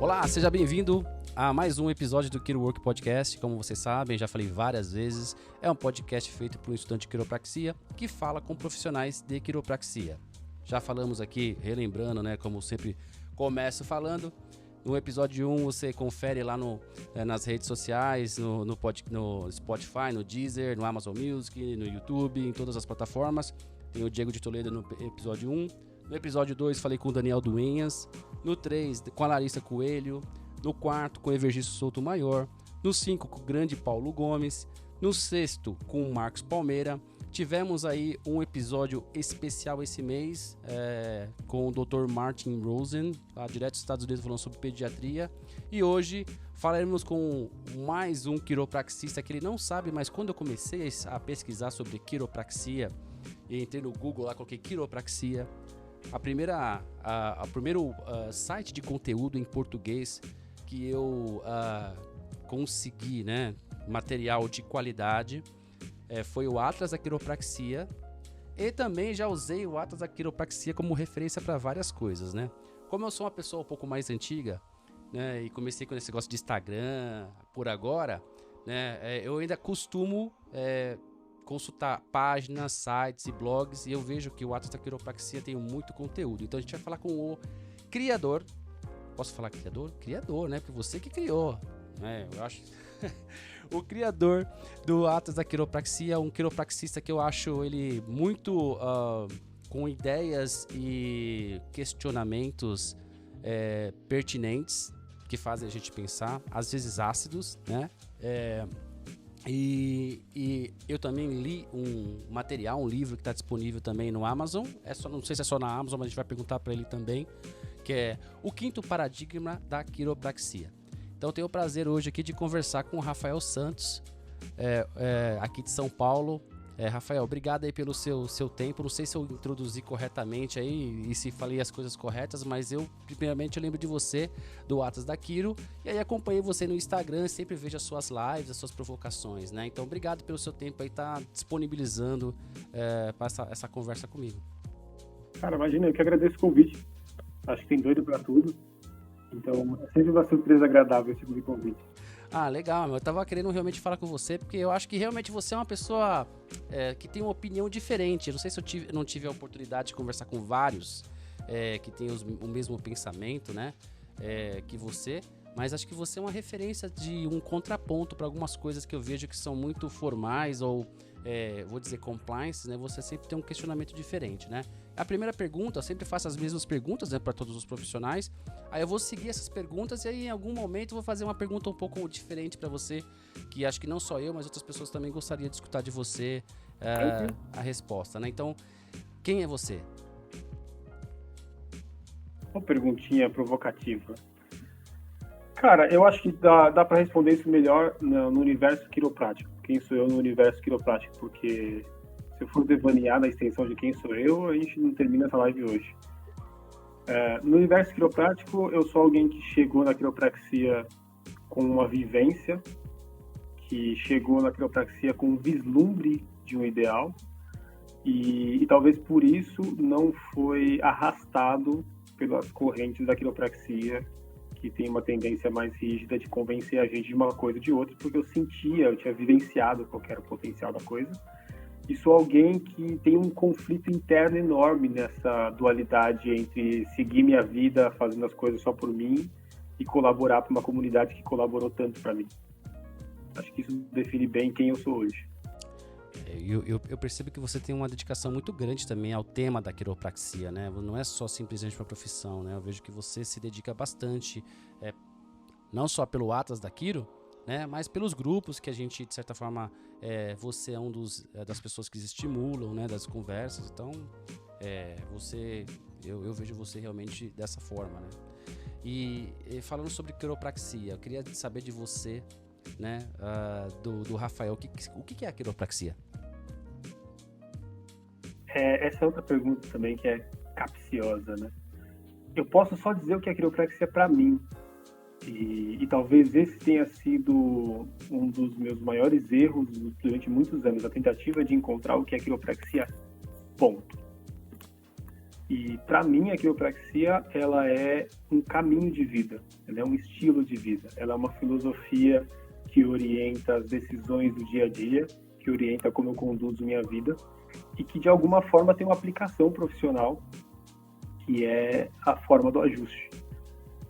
Olá, seja bem-vindo a mais um episódio do Quirowork Podcast. Como vocês sabem, já falei várias vezes, é um podcast feito por um estudante de quiropraxia que fala com profissionais de quiropraxia. Já falamos aqui, relembrando, né, como sempre começo falando, no episódio 1 você confere lá nas redes sociais, no Spotify, no Deezer, no Amazon Music, no YouTube, em todas as plataformas. Tem o Diego de Toledo no episódio 1. No episódio 2 falei com o Daniel Duenhas. No 3 com a Larissa Coelho. No 4 com o Evergisto Souto Maior. No 5 com o grande Paulo Gomes. No 6º com o Marcos Palmeira. Tivemos aí um episódio especial esse mês com o Dr. Martin Rosen, lá direto dos Estados Unidos, falando sobre pediatria. E hoje falaremos com mais um quiropraxista que ele não sabe, mas quando eu comecei a pesquisar sobre quiropraxia, e entrei no Google lá, coloquei quiropraxia, o primeiro site de conteúdo em português que eu consegui, né, material de qualidade, foi o Atlas da Quiropraxia. E também já usei o Atlas da Quiropraxia como referência para várias coisas, né? Como eu sou uma pessoa um pouco mais antiga, né, e comecei com esse negócio de Instagram por agora, né, eu ainda costumo consultar páginas, sites e blogs, e eu vejo que o Atlas da Quiropraxia tem muito conteúdo. Então a gente vai falar com o criador. Posso falar criador? Criador, né? Porque você que criou, né? Eu acho... O criador do Atlas da Quiropraxia, um quiropraxista que eu acho ele muito com ideias e questionamentos pertinentes, que fazem a gente pensar, às vezes ácidos, né? E eu também li um material, um livro que está disponível também no Amazon. Não sei se é só na Amazon, mas a gente vai perguntar para ele também, que é O Quinto Paradigma da Quiropraxia. Então eu tenho o prazer hoje aqui de conversar com o Rafael Santos, aqui de São Paulo. Rafael, obrigado aí pelo seu tempo. Não sei se eu introduzi corretamente aí e se falei as coisas corretas, mas primeiramente eu lembro de você, do Atlas da Quiro, e aí acompanhei você no Instagram, sempre vejo as suas lives, as suas provocações, né? Então obrigado pelo seu tempo aí, tá disponibilizando para essa conversa comigo. Cara, imagina, eu que agradeço o convite. Acho que tem doido pra tudo. Então, é sempre uma surpresa agradável esse tipo de convite. Ah, legal, eu tava querendo realmente falar com você, porque eu acho que realmente você é uma pessoa que tem uma opinião diferente. Eu não sei se eu não tive a oportunidade de conversar com vários que têm o mesmo pensamento, né, que você, mas acho que você é uma referência de um contraponto para algumas coisas que eu vejo que são muito formais ou, vou dizer, compliance, né? Você sempre tem um questionamento diferente, né? A primeira pergunta, eu sempre faço as mesmas perguntas, né, para todos os profissionais. Aí eu vou seguir essas perguntas e aí em algum momento eu vou fazer uma pergunta um pouco diferente para você, que acho que não só eu, mas outras pessoas também gostariam de escutar de você a resposta, né? Então, quem é você? Uma perguntinha provocativa. Cara, eu acho que dá para responder isso melhor no universo quiroprático. Quem sou eu no universo quiroprático? Porque se eu for devanear na extensão de quem sou eu, a gente não termina essa live hoje. No universo quiroprático, eu sou alguém que chegou na quiropraxia com uma vivência, que chegou na quiropraxia com um vislumbre de um ideal, e talvez por isso não foi arrastado pelas correntes da quiropraxia, que tem uma tendência mais rígida de convencer a gente de uma coisa ou de outra, porque eu tinha vivenciado qual era o potencial da coisa. E sou alguém que tem um conflito interno enorme nessa dualidade entre seguir minha vida fazendo as coisas só por mim e colaborar para uma comunidade que colaborou tanto para mim. Acho que isso define bem quem eu sou hoje. Eu percebo que você tem uma dedicação muito grande também ao tema da quiropraxia, né? Não é só simplesmente uma profissão, né? Eu vejo que você se dedica bastante, não só pelo Atlas da Quiro, né, mas pelos grupos que a gente, de certa forma, você é das pessoas que estimulam, né, das conversas. Então, eu vejo você realmente dessa forma, né? E falando sobre quiropraxia, eu queria saber de você, né, do Rafael, o que é a quiropraxia? Essa é outra pergunta também que é capciosa, né? Eu posso só dizer o que é quiropraxia para mim. E talvez esse tenha sido um dos meus maiores erros durante muitos anos, a tentativa de encontrar o que é quiropraxia, ponto. E para mim a quiropraxia ela é um caminho de vida, ela é um estilo de vida, ela é uma filosofia que orienta as decisões do dia a dia, que orienta como eu conduzo minha vida e que de alguma forma tem uma aplicação profissional, que é a forma do ajuste.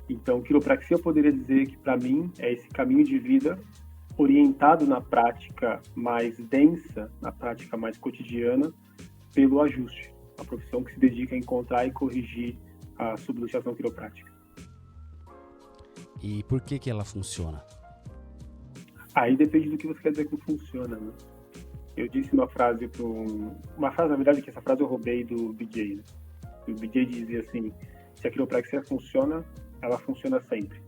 Então, quiropraxia eu poderia dizer que para mim é esse caminho de vida orientado na prática mais densa, na prática mais cotidiana, pelo ajuste. A profissão que se dedica a encontrar e corrigir a subluxação quiroprática. E por que ela funciona? Aí depende do que você quer dizer com funciona, né? Eu disse uma frase uma frase, na verdade, que essa frase eu roubei do BJ, né? O BJ dizia assim, se a quiropraxia funciona, ela funciona sempre.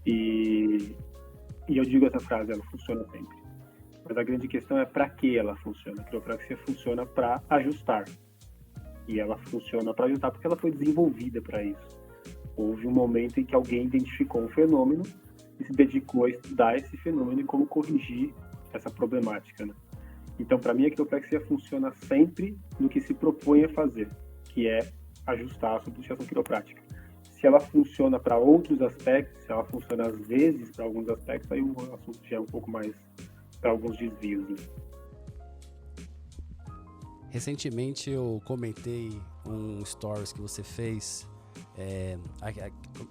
E eu digo essa frase, ela funciona sempre. Mas a grande questão é para que ela funciona. A quiropraxia funciona para ajustar. E ela funciona para ajustar porque ela foi desenvolvida para isso. Houve um momento em que alguém identificou um fenômeno e se dedicou a estudar esse fenômeno e como corrigir essa problemática, né? Então, para mim, a quiropraxia funciona sempre no que se propõe a fazer, que é ajustar a subluxação quiroprática. Se ela funciona para outros aspectos, se ela funciona às vezes para alguns aspectos, aí o assunto já é um pouco mais para alguns desvios, né? Recentemente eu comentei um stories que você fez.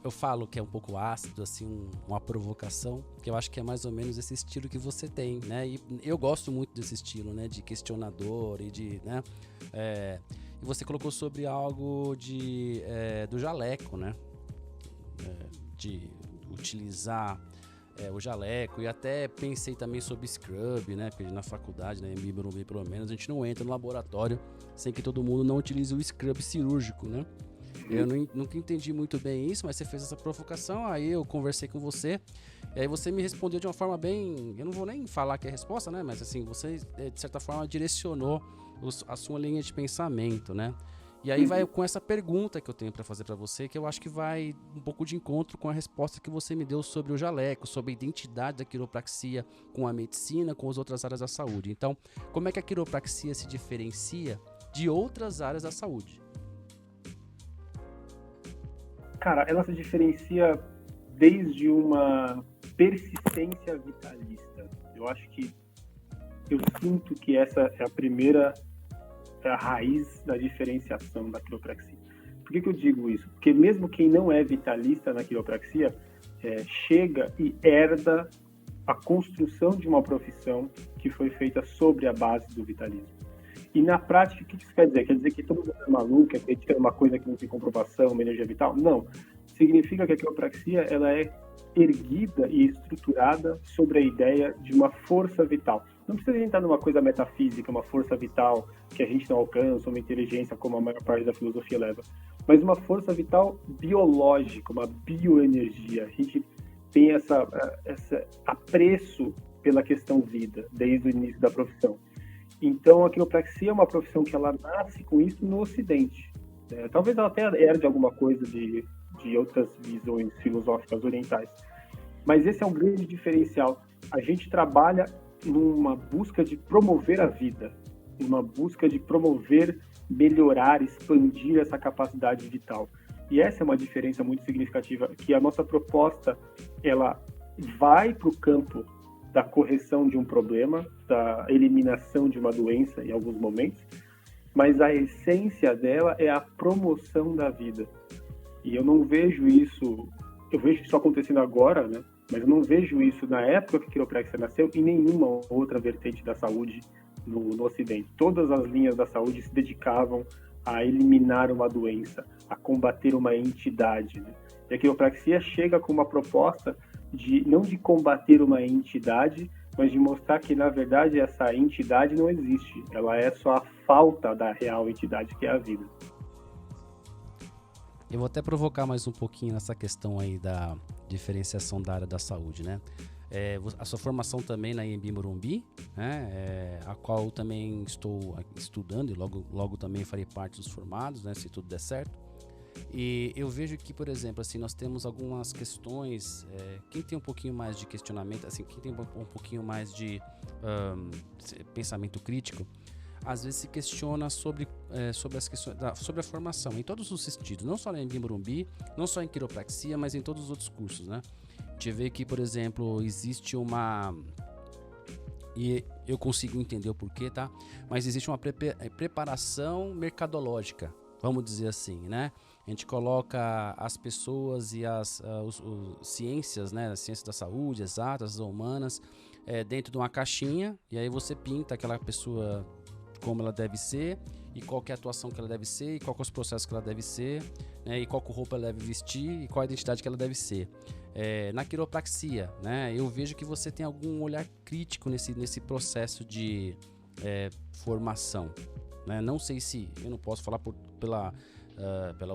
Eu falo que é um pouco ácido, assim, uma provocação, que eu acho que é mais ou menos esse estilo que você tem, né? E eu gosto muito desse estilo, né? De questionador e de, né? E você colocou sobre algo do jaleco, né? De utilizar o jaleco, e até pensei também sobre scrub, né? Porque na faculdade, né, em Morumbi pelo menos, a gente não entra no laboratório sem que todo mundo não utilize o scrub cirúrgico, né? Eu nunca entendi muito bem isso, mas você fez essa provocação, aí eu conversei com você, e aí você me respondeu de uma forma bem... Eu não vou nem falar que é a resposta, né? Mas assim, você de certa forma direcionou a sua linha de pensamento, né? E aí vai com essa pergunta que eu tenho para fazer para você, que eu acho que vai um pouco de encontro com a resposta que você me deu sobre o jaleco, sobre a identidade da quiropraxia com a medicina, com as outras áreas da saúde. Então, como é que a quiropraxia se diferencia de outras áreas da saúde? Cara, ela se diferencia desde uma persistência vitalista. Eu sinto que essa é a primeira, é a raiz da diferenciação da quiropraxia. Por que eu digo isso? Porque mesmo quem não é vitalista na quiropraxia, chega e herda a construção de uma profissão que foi feita sobre a base do vitalismo. E na prática, o que isso quer dizer? Quer dizer que todo mundo é maluco, acredita em uma coisa que não tem comprovação, uma energia vital? Não. Significa que a quiropraxia ela é erguida e estruturada sobre a ideia de uma força vital. Não precisa entrar numa coisa metafísica, uma força vital que a gente não alcança, uma inteligência como a maior parte da filosofia leva, mas uma força vital biológica, uma bioenergia. A gente tem esse apreço pela questão vida, desde o início da profissão. Então, a quiropraxia é uma profissão que ela nasce com isso no Ocidente. Talvez ela até herde alguma coisa de outras visões filosóficas orientais. Mas esse é um grande diferencial. A gente trabalha numa busca de promover a vida, numa busca de promover, melhorar, expandir essa capacidade vital. E essa é uma diferença muito significativa, que a nossa proposta, ela vai para o campo da correção de um problema, da eliminação de uma doença em alguns momentos, mas a essência dela é a promoção da vida. E eu não vejo isso, eu vejo isso acontecendo agora, né? Mas eu não vejo isso na época que a quiropraxia nasceu em nenhuma outra vertente da saúde no Ocidente. Todas as linhas da saúde se dedicavam a eliminar uma doença, a combater uma entidade, né? E a quiropraxia chega com uma proposta não de combater uma entidade, mas de mostrar que, na verdade, essa entidade não existe. Ela é só a falta da real entidade, que é a vida. Eu vou até provocar mais um pouquinho nessa questão aí da diferenciação da área da saúde, né? A sua formação também na Anhembi Morumbi, né? A qual eu também estou estudando e logo também farei parte dos formados, né? Se tudo der certo. E eu vejo que, por exemplo, assim, nós temos algumas questões, quem tem um pouquinho mais de questionamento, assim, quem tem um pouquinho mais de pensamento crítico, às vezes se questiona sobre as questões sobre a formação, em todos os sentidos, não só em Morumbi, não só em quiropraxia, mas em todos os outros cursos, né? A gente vê que, por exemplo, existe e eu consigo entender o porquê, tá? Mas existe uma preparação mercadológica, vamos dizer assim, né? A gente coloca as pessoas e as ciências, né? As ciências da saúde, exatas, humanas, dentro de uma caixinha, e aí você pinta aquela pessoa como ela deve ser, e qual que é a atuação que ela deve ser, e qual que é os processos que ela deve ser, né, e qual que roupa ela deve vestir, e qual a identidade que ela deve ser. Na quiropraxia, né, eu vejo que você tem algum olhar crítico nesse processo de formação. Né? Não sei se, eu não posso falar pela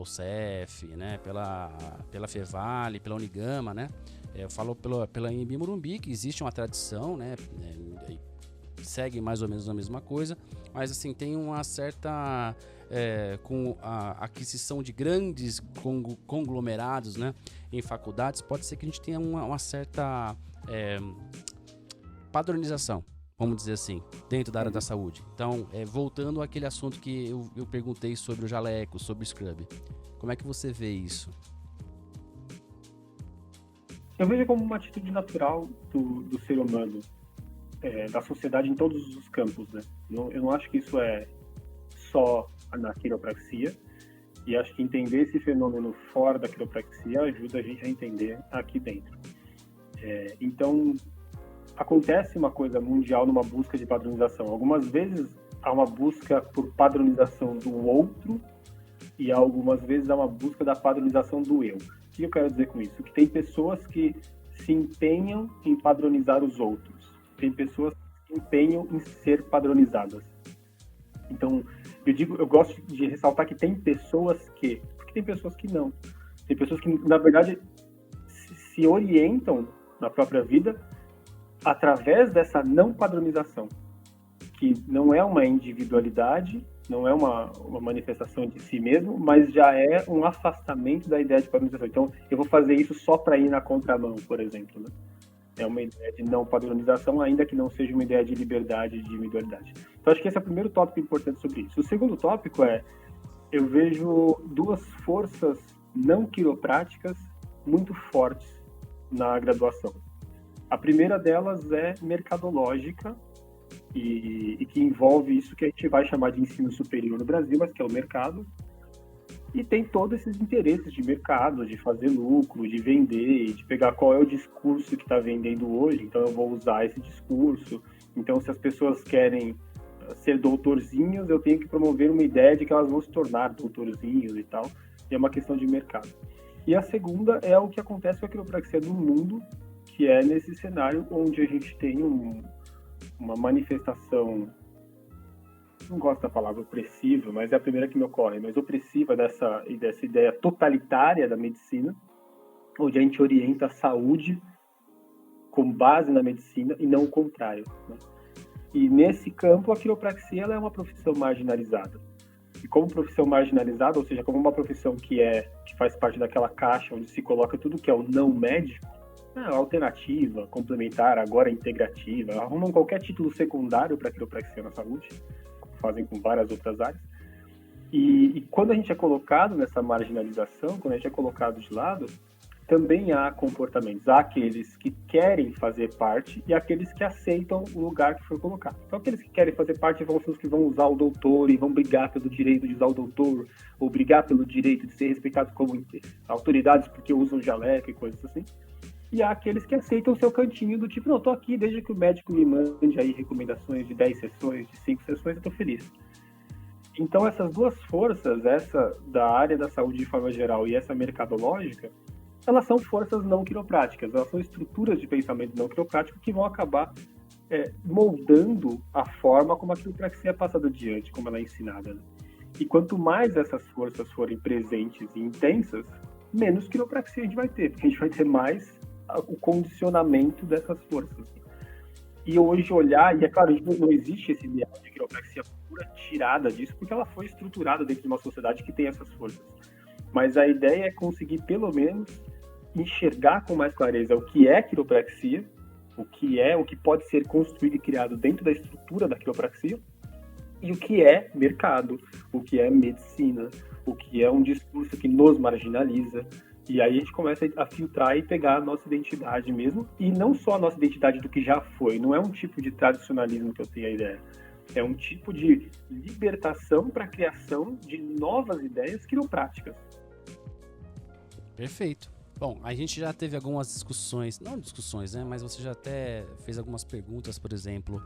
UCEF, né, pela Fevale, pela Unigama, né, eu falo pela Anhembi Morumbi, que existe uma tradição, né, segue mais ou menos a mesma coisa, mas assim, tem uma certa com a aquisição de grandes conglomerados, né, em faculdades, pode ser que a gente tenha uma certa padronização, vamos dizer assim, dentro da área da saúde. Então, voltando àquele assunto que eu perguntei sobre o jaleco, sobre o scrub, como é que você vê isso? Eu vejo como uma atitude natural do ser humano, da sociedade em todos os campos, né? Eu não acho que isso é só na quiropraxia, e acho que entender esse fenômeno fora da quiropraxia ajuda a gente a entender aqui dentro. Então, acontece uma coisa mundial numa busca de padronização. Algumas vezes há uma busca por padronização do outro, e algumas vezes há uma busca da padronização do eu. O que eu quero dizer com isso? Que tem pessoas que se empenham em padronizar os outros. Tem pessoas que se empenham em ser padronizadas. Então, eu gosto de ressaltar que tem pessoas porque tem pessoas que não. Tem pessoas que, na verdade, se orientam na própria vida através dessa não padronização, que não é uma individualidade, não é uma manifestação de si mesmo, mas já é um afastamento da ideia de padronização. Então, eu vou fazer isso só para ir na contramão, por exemplo, né? É uma ideia de não padronização, ainda que não seja uma ideia de liberdade e de individualidade. Então, acho que esse é o primeiro tópico importante sobre isso. O segundo tópico eu vejo duas forças não quiropráticas muito fortes na graduação. A primeira delas é mercadológica, e que envolve isso que a gente vai chamar de ensino superior no Brasil, mas que é o mercado, e tem todos esses interesses de mercado, de fazer lucro, de vender, de pegar qual é o discurso que está vendendo hoje, então eu vou usar esse discurso. Então, se as pessoas querem ser doutorzinhos, eu tenho que promover uma ideia de que elas vão se tornar doutorzinhos e tal, e é uma questão de mercado. E a segunda é o que acontece com a quiropraxia no mundo, que é nesse cenário onde a gente tem uma manifestação, não gosto da palavra opressiva, mas é a primeira que me ocorre, mas opressiva dessa ideia totalitária da medicina, onde a gente orienta a saúde com base na medicina e não o contrário, né? E nesse campo, a quiropraxia ela é uma profissão marginalizada. E como profissão marginalizada, ou seja, como uma profissão que faz parte daquela caixa onde se coloca tudo que é o não médico, alternativa, complementar, agora integrativa, arrumam qualquer título secundário para quiropraxia na saúde, fazem com várias outras áreas. E quando a gente é colocado nessa marginalização, quando a gente é colocado de lado, também há comportamentos. Há aqueles que querem fazer parte e aqueles que aceitam o lugar que foi colocado. Então, aqueles que querem fazer parte vão ser os que vão usar o doutor e vão brigar pelo direito de usar o doutor, ou brigar pelo direito de ser respeitados como autoridades porque usam jaleco e coisas assim. E há aqueles que aceitam o seu cantinho do tipo, não, tô aqui desde que o médico me mande aí recomendações de 10 sessões, de 5 sessões, eu tô feliz. Então, essas duas forças, essa da área da saúde de forma geral e essa mercadológica, elas são forças não quiropráticas, elas são estruturas de pensamento não quiroprático que vão acabar moldando a forma como a quiropraxia é passada adiante, como ela é ensinada, né? E quanto mais essas forças forem presentes e intensas, menos quiropraxia a gente vai ter, porque a gente vai ter mais o condicionamento dessas forças. E hoje olhar, e é claro, não existe esse ideal de quiropraxia pura tirada disso, porque ela foi estruturada dentro de uma sociedade que tem essas forças. Mas a ideia é conseguir, pelo menos, enxergar com mais clareza o que é quiropraxia, o que pode ser construído e criado dentro da estrutura da quiropraxia, e o que é mercado, o que é medicina, o que é um discurso que nos marginaliza. E aí a gente começa a filtrar e pegar a nossa identidade mesmo, e não só a nossa identidade do que já foi, não é um tipo de tradicionalismo que eu tenho a ideia, é um tipo de libertação para a criação de novas ideias quiropráticas. Perfeito. Bom, a gente já teve algumas discussões, não discussões, né? Mas você já até fez algumas perguntas, por exemplo,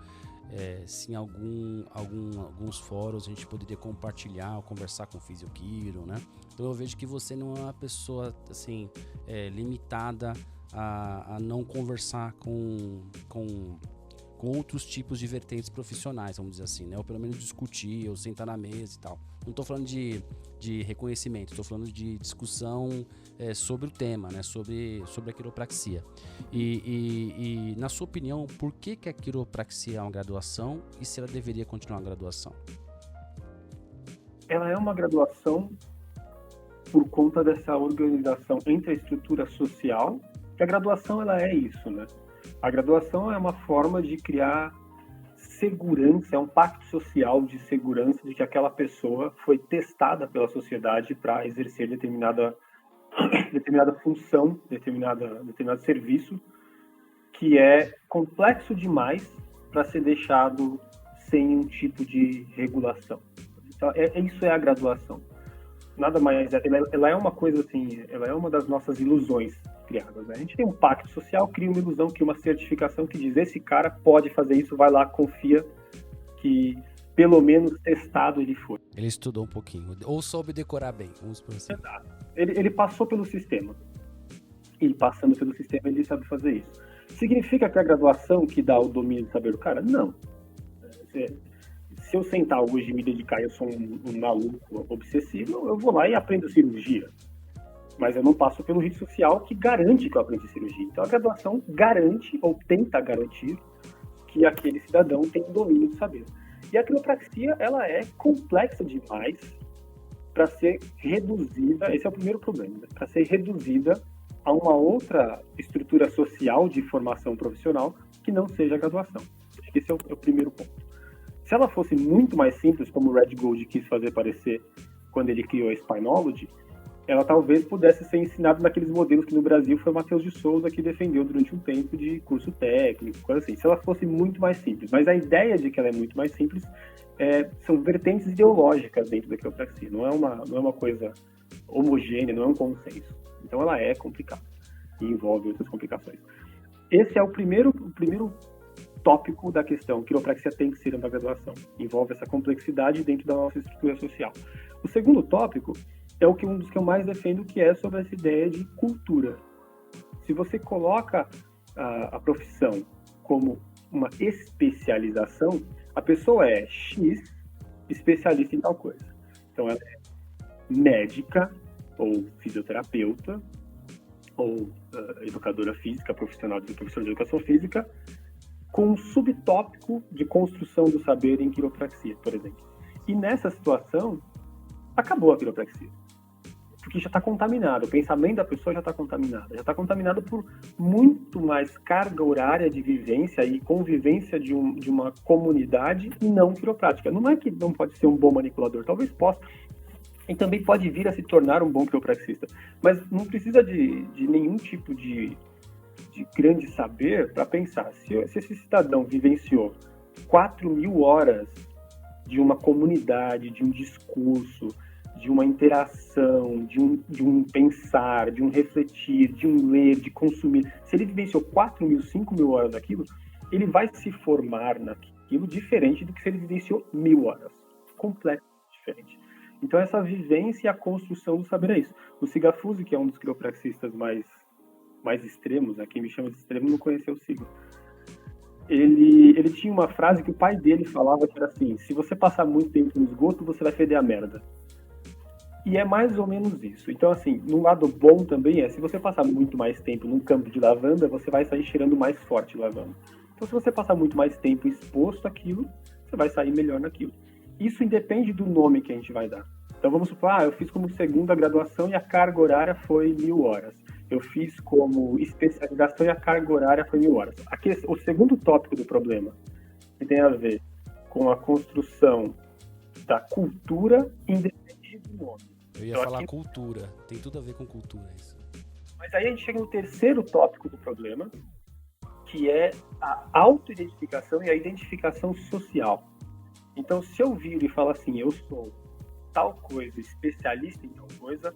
se em alguns fóruns a gente poderia compartilhar ou conversar com o Fisioquiro, né? Então eu vejo que você não é uma pessoa, assim, limitada a não conversar com outros tipos de vertentes profissionais, vamos dizer assim, né? Ou pelo menos discutir, ou sentar na mesa e tal. Não estou falando de reconhecimento, estou falando de discussão sobre o tema, né? Sobre a quiropraxia. E na sua opinião, por que a quiropraxia é uma graduação e se ela deveria continuar uma graduação? Ela é uma graduação por conta dessa organização entre a estrutura social, que a graduação ela é isso, né? A graduação é uma forma de criar segurança, é um pacto social de segurança de que aquela pessoa foi testada pela sociedade para exercer determinada função, determinado serviço, que é complexo demais para ser deixado sem um tipo de regulação. Então, isso é a graduação. Nada mais, ela é uma coisa assim, ela é uma das nossas ilusões criadas, né? A gente tem um pacto social, cria uma ilusão, cria uma certificação que diz, esse cara pode fazer isso, vai lá, confia que pelo menos testado ele foi. Ele estudou um pouquinho, ou soube decorar bem, vamos por assim. Ele passou pelo sistema, e passando pelo sistema ele sabe fazer isso. Significa que a graduação que dá o domínio de saber do cara? Não. Se eu sentar hoje e me dedicar, eu sou um maluco obsessivo, eu vou lá e aprendo cirurgia. Mas eu não passo pelo rito social que garante que eu aprendi cirurgia. Então a graduação garante, ou tenta garantir, que aquele cidadão tem domínio de saber. E a quiropraxia, ela é complexa demais para ser reduzida, esse é o primeiro problema, né? Para ser reduzida a uma outra estrutura social de formação profissional que não seja a graduação. Acho que esse é o primeiro ponto. Se ela fosse muito mais simples, como o Red Gold quis fazer parecer quando ele criou a Spinology, ela talvez pudesse ser ensinada naqueles modelos que no Brasil foi o Matheus de Souza que defendeu durante um tempo de curso técnico, coisa assim. Se ela fosse muito mais simples. Mas a ideia de que ela é muito mais simples são vertentes ideológicas dentro da quiropraxia. Não é uma coisa homogênea, não é um consenso. Então ela é complicada e envolve outras complicações. Esse é o primeiro tópico da questão. Quiropraxia tem que ser uma graduação. Envolve essa complexidade dentro da nossa estrutura social. O segundo tópico é um dos que eu mais defendo, que é sobre essa ideia de cultura. Se você coloca a profissão como uma especialização, a pessoa é X especialista em tal coisa. Então ela é médica, ou fisioterapeuta, ou educadora física, professor de educação física, com um subtópico de construção do saber em quiropraxia, por exemplo. E nessa situação, acabou a quiropraxia. Porque já está contaminado, o pensamento da pessoa já está contaminado por muito mais carga horária de vivência e convivência de uma comunidade não quiroprática. Não é que não pode ser um bom manipulador, talvez possa, e também pode vir a se tornar um bom quiropraxista, mas não precisa de nenhum tipo de grande saber para pensar. Se esse cidadão vivenciou 4.000 horas de uma comunidade, de um discurso, de uma interação, de um pensar, de um refletir, de um ler, de consumir. Se ele vivenciou 4.000, 5.000 horas daquilo, ele vai se formar naquilo diferente do que se ele vivenciou 1.000 horas. Completamente diferente. Então essa vivência e a construção do saber é isso. O Sigafussi, que é um dos quiropraxistas mais extremos, né? Quem me chama de extremo não conheceu o Siga. Ele tinha uma frase que o pai dele falava que era assim: se você passar muito tempo no esgoto, você vai feder a merda. E é mais ou menos isso. Então, assim, no lado bom também se você passar muito mais tempo num campo de lavanda, você vai sair cheirando mais forte lavanda. Então, se você passar muito mais tempo exposto àquilo, você vai sair melhor naquilo. Isso independe do nome que a gente vai dar. Então, vamos supor, eu fiz como segunda graduação e a carga horária foi 1.000 horas. Eu fiz como especialização e a carga horária foi 1.000 horas. Aqui, o segundo tópico do problema, que tem a ver com a construção da cultura independente do nome. Eu ia falar cultura, tem tudo a ver com cultura isso. Mas aí a gente chega no terceiro tópico do problema, que é a autoidentificação e a identificação social. Então, se eu viro e falo assim, eu sou tal coisa, especialista em tal coisa,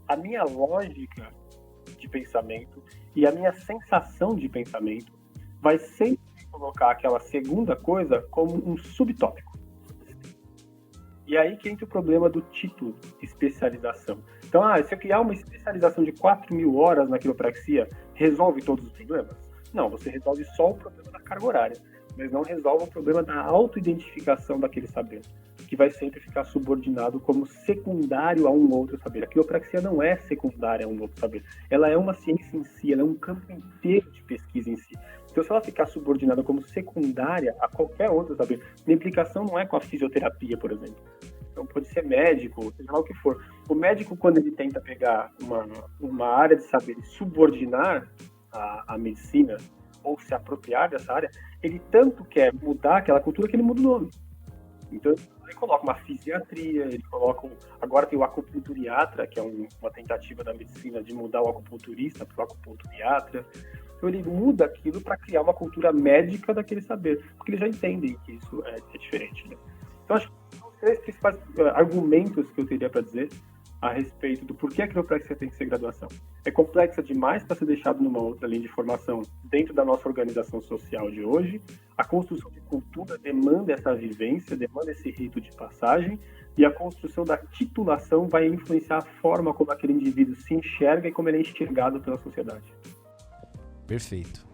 a minha lógica de pensamento e a minha sensação de pensamento vai sempre colocar aquela segunda coisa como um subtópico. E aí que entra o problema do título, especialização. Então, se eu criar uma especialização de 4.000 horas na quiropraxia, resolve todos os problemas? Não, você resolve só o problema da carga horária, mas não resolve o problema da autoidentificação daquele saber, que vai sempre ficar subordinado como secundário a um outro saber. A quiropraxia não é secundária a um outro saber. Ela é uma ciência em si, ela é um campo inteiro de pesquisa em si. Então, se ela ficar subordinada como secundária a qualquer outro saber, a implicação não é com a fisioterapia, por exemplo. Então, pode ser médico, seja lá o que for. O médico, quando ele tenta pegar uma área de saber e subordinar a medicina, ou se apropriar dessa área, ele tanto quer mudar aquela cultura que ele muda o nome. Então, ele coloca uma fisiatria, ele coloca agora tem o acupunturiatra, que é uma tentativa da medicina de mudar o acupunturista para o acupunturiatra. Então, ele muda aquilo para criar uma cultura médica daquele saber, porque eles já entendem que isso é diferente, né? Então, acho que são os três principais argumentos que eu teria para dizer a respeito do porquê a quiropraxia tem que ser graduação. É complexa demais para ser deixado numa outra linha de formação dentro da nossa organização social de hoje. A construção de cultura demanda essa vivência, demanda esse rito de passagem, e a construção da titulação vai influenciar a forma como aquele indivíduo se enxerga e como ele é enxergado pela sociedade. Perfeito.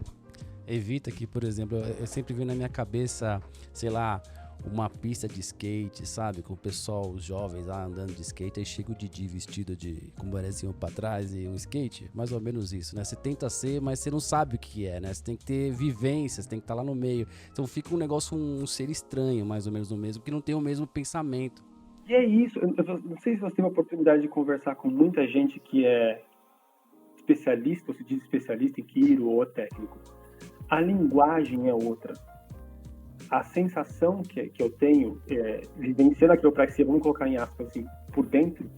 Evita que, por exemplo, eu sempre vi na minha cabeça, sei lá, uma pista de skate, sabe? Com o pessoal, os jovens lá andando de skate, aí chega o Didi vestido com um bonezinho pra trás e um skate, mais ou menos isso, né? Você tenta ser, mas você não sabe o que é, né? Você tem que ter vivências, tem que estar lá no meio. Então fica um negócio, um ser estranho, mais ou menos no mesmo, porque não tem o mesmo pensamento. E é isso, eu não sei se você tem a oportunidade de conversar com muita gente que é especialista, ou se diz especialista em quiro ou técnico. A linguagem é outra. A sensação que eu tenho, vivenciando a quiropraxia, vamos colocar em aspas assim, por dentro,